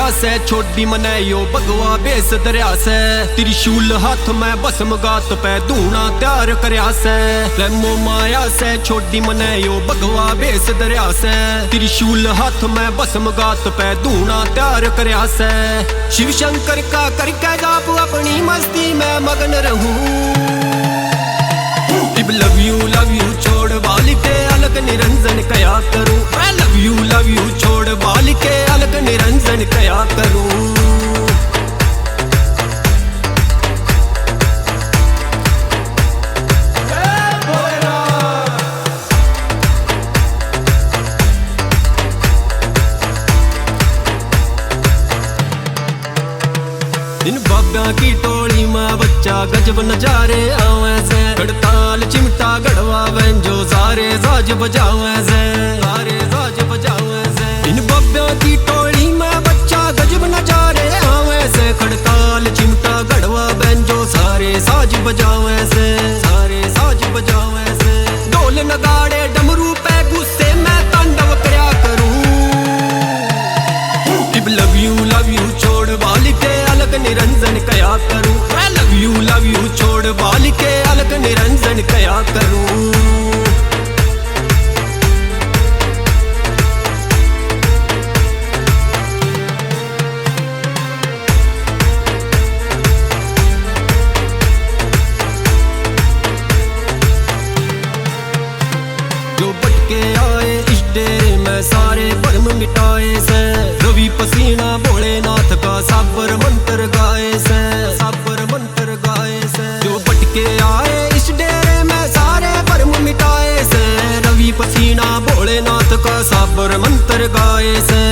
माया से छोड़ी मने यो भगवा बेस दरिया से। त्रिशूल हाथ में भस्म गात पे धूना तैयार करया से। प्रेमो माया से छोड़ी मने यो भगवा बेस दरिया से। त्रिशूल हाथ में भस्म गात पे धूना तैयार करया से। शिव शंकर का करके जाप अपनी मस्ती में मगन रहूं। लव यू छोड़ बाल के अलग निरंजन कया करूं। लव यू छोड़ बाल के अलग निरंजन कया करूं। इन बाब्या की टोली में बच्चा गजब नजारे आवे से। गड़ताल चिमटा गड़वा जो सारे साज बजावे से। सारे साज बजावे से। इन बाब्या की टोली में बच्चा गजब नजारे आवे से। खड़ताल चिमटा गड़वा जो सारे साज बजावे से। सारे साज बजावे से। ढोल नगाड़े डमरू पे गुस्से में तांडव करया करूं। लव यू छोड़ बाल के अलग निरंजन कया करूं। लव यू छोड़ बाल के अलग निरंजन कया करूं। जो भटके आए इस डेरे में सारे भरम मिटाए से। रवि पसीना भोलेनाथ का साबर मंत्र गाए से। साबर मंत्र गाए से। जो भटके आए इस डेरे में सारे भरम मिटाए से। रवि पसीना भोलेनाथ का साबर मंत्र गाए से।